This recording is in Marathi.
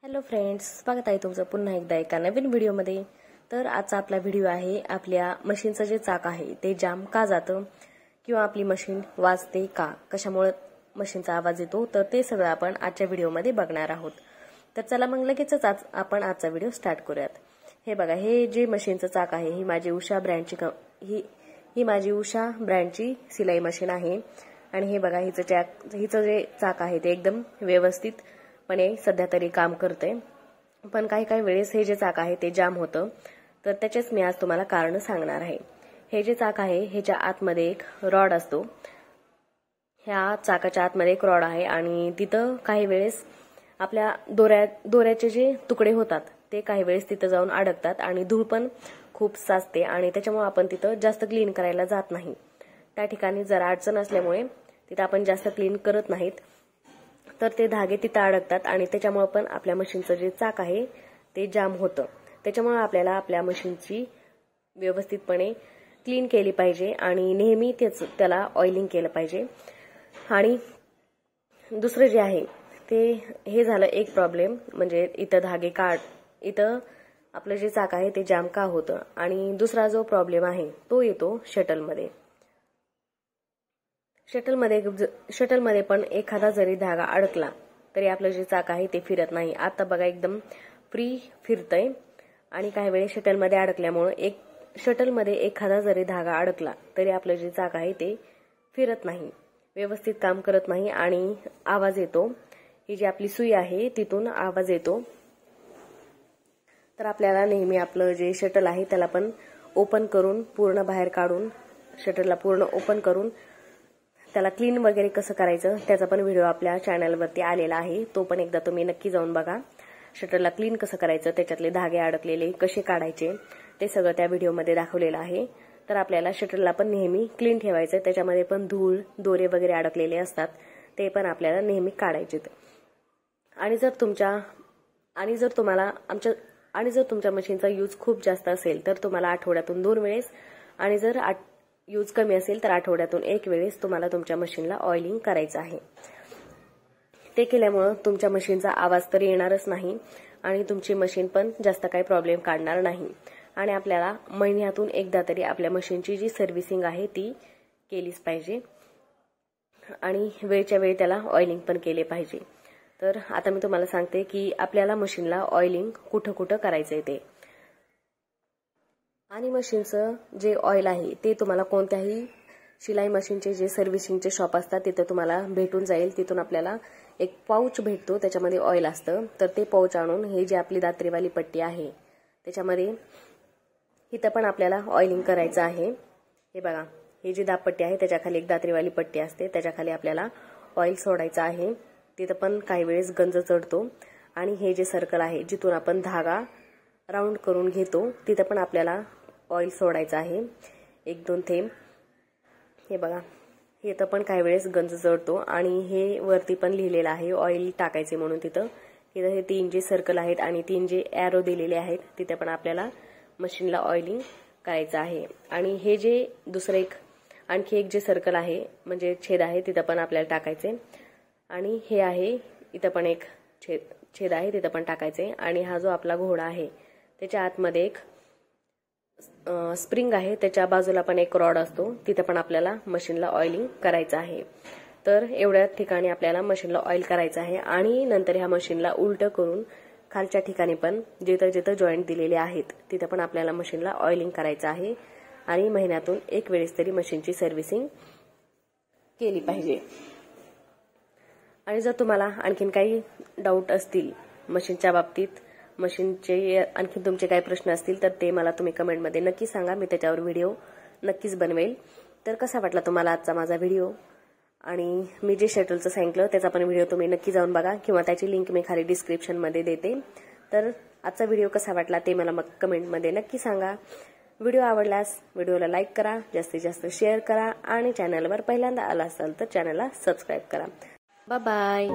हॅलो फ्रेंड्स, स्वागत आहे तुमचं पुन्हा एकदा एका नवीन व्हिडिओमध्ये। तर आजचा आपला व्हिडिओ आहे आपल्या मशीनचं जे चाक आहे ते जाम का जातं किंवा आपली मशीन वाजते का, कशामुळे मशीनचा आवाज येतो, तर ते सगळं आपण आजच्या व्हिडिओमध्ये बघणार आहोत। तर चला मग लगेचच आपण आजचा व्हिडिओ स्टार्ट करूयात। हे बघा, हे जे मशीनचं चाक आहे ही माझी उषा ब्रँडची सिलाई मशीन आहे। आणि हे बघा, हिचं जे चाक आहे ते एकदम व्यवस्थित सध्या तरी काम करते, पण काही वेळेस हे जे चाक आहे ते जाम होतं। तर त्याचेच मी आज तुम्हाला कारण सांगणार आहे। हे जे चाक आहे ह्याच्या आतमध्ये एक रॉड असतो, ह्या चाकाच्या आतमध्ये एक रॉड आहे आणि तिथं काही वेळेस आपल्या दोऱ्याचे जे तुकडे होतात ते काही वेळेस तिथं जाऊन अडकतात आणि धूळ पण खूप साचते आणि त्याच्यामुळे आपण तिथं जास्त क्लीन करायला जात नाही। त्या ठिकाणी जरा अडचण असल्यामुळे तिथं आपण जास्त क्लीन करत नाहीत, तर ते धागे तिथं अडकतात आणि त्याच्यामुळे पण आपल्या मशीनचं जे चाक आहे ते जाम होतं। त्याच्यामुळे आपल्याला आपल्या मशीनची व्यवस्थितपणे क्लीन केली पाहिजे आणि नेहमी त्याला ऑइलिंग केलं पाहिजे। आणि दुसरं जे आहे ते हे झालं एक प्रॉब्लेम, म्हणजे इथं आपलं जे चाक आहे ते जाम का होतं। आणि दुसरा जो प्रॉब्लेम आहे तो येतो शटलमध्ये पण एखादा जरी धागा अडकला तरी आपलं जे चाक आहे ते फिरत नाही। आता बघा, एकदम फ्री फिरतय आणि काही वेळेस शटलमध्ये अडकल्यामुळे शटलमध्ये एखादा जरी धागा अडकला तरी आपलं जे चाक आहे ते फिरत नाही, व्यवस्थित काम करत नाही आणि आवाज येतो। ही जी आपली सुई आहे तिथून आवाज येतो। तर आपल्याला नेहमी आपलं जे शटल आहे त्याला पण ओपन करून पूर्ण बाहेर काढून, शटलला पूर्ण ओपन करून त्याला क्लीन वगैरे कसं करायचं त्याचा पण व्हिडिओ आपल्या चॅनलवरती आलेला आहे, तो पण एकदा तुम्ही नक्की जाऊन बघा। शटरला क्लीन कसं करायचं, त्याच्यातले धागे अडकलेले कसे काढायचे ते सगळं त्या व्हिडिओमध्ये दाखवलेलं आहे। तर आपल्याला शटरला पण नेहमी क्लीन ठेवायचं, त्याच्यामध्ये पण धूळ दोरे वगैरे अडकलेले असतात ते पण आपल्याला नेहमी काढायचे। आणि जर तुमच्या मशीनचा यूज खूप जास्त असेल तर तुम्हाला आठवड्यातून 2 वेळेस, आणि जर यूज कमी असेल तर आठवड्यातून 1 वेळेस तुम्हाला तुमच्या मशीनला ऑइलिंग करायचं आहे। ते केल्यामुळे तुमच्या मशीनचा आवाज तर येणारच नाही आणि तुमची मशीन पण जास्त काही प्रॉब्लेम काढणार नाही। आणि आपल्याला महिन्यातून एकदा तरी आपल्या मशीनची जी सर्व्हिसिंग आहे ती केलीच पाहिजे आणि वेळच्या वेळी त्याला ऑइलिंग पण केले पाहिजे। तर आता मी तुम्हाला सांगते की आपल्याला मशीनला ऑइलिंग कुठं कुठं करायचंय ते। आणि मशीनचं जे ऑइल आहे ते तुम्हाला कोणत्याही शिलाई मशीनचे जे सर्व्हिसिंगचे शॉप असतात तिथे तुम्हाला भेटून जाईल। तिथून आपल्याला एक पाऊच भेटतो, त्याच्यामध्ये ऑइल असतं। तर ते पाऊच आणून हे जी आपली दात्रीवाली पट्टी आहे त्याच्यामध्ये इथं पण आपल्याला ऑइलिंग करायचं आहे। हे बघा, ही जी दाबपट्टी आहे त्याच्याखाली एक दात्रीवाली पट्टी असते, त्याच्याखाली आपल्याला ऑइल सोडायचं आहे। तिथं पण काही वेळेस गंज चढतो आणि हे जे सर्कल आहे जिथून आपण धागा राऊंड करून घेतो तिथं पण आपल्याला ऑइल सोडायचं आहे, 1-2 थेंब। हे बघा, हे तर पण काही वेळेस गंज चढतो आणि हे वरती पण लिहिलेलं आहे ऑइल टाकायचे म्हणून। तिथं हे 3 जे सर्कल आहेत आणि 3 जे एरो दिलेले आहेत तिथे पण आपल्याला मशीनला ऑइलिंग करायचं आहे। आणि हे जे आणखी एक जे सर्कल आहे म्हणजे छेद आहे तिथं पण आपल्याला टाकायचे, आणि हे आहे इथं पण एक छेद आहे तिथं पण टाकायचे। आणि हा जो आपला घोडा आहे त्याच्या आतमध्ये एक स्प्रिंग आहे, त्याच्या बाजूला पण एक रॉड असतो, तिथे पण आपल्याला मशीनला ऑइलिंग करायचं आहे। तर एवढ्या ठिकाणी आपल्याला मशीनला ऑइल करायचं आहे। आणि नंतर ह्या मशीनला उलट करून खालच्या ठिकाणी पण जिथं जॉईंट दिलेले आहेत तिथं पण आपल्याला मशीनला ऑइलिंग करायचं आहे। आणि महिन्यातून 1 वेळेस तरी मशीनची सर्व्हिसिंग केली पाहिजे। आणि जर तुम्हाला आणखीन काही डाऊट असतील मशीनच्या बाबतीत, मशीनचे आणखी तुमचे काही प्रश्न असतील तर ते मला तुम्ही कमेंटमध्ये नक्की सांगा, मी त्याच्यावर व्हिडिओ नक्कीच बनवेल। तर कसा वाटला तुम्हाला आजचा माझा व्हिडिओ, आणि मी जे शटलचं सांगितलं त्याचा पण व्हिडिओ तुम्ही नक्की जाऊन बघा किंवा त्याची लिंक मी खाली डिस्क्रिप्शनमध्ये देते। तर आजचा व्हिडिओ कसा वाटला ते मला मग कमेंटमध्ये नक्की सांगा। व्हिडिओ आवडल्यास व्हिडिओला लाईक करा, जास्तीत जास्त शेअर करा आणि चॅनलवर पहिल्यांदा आला असाल तर चॅनलला सबस्क्राईब करा। Bye bye.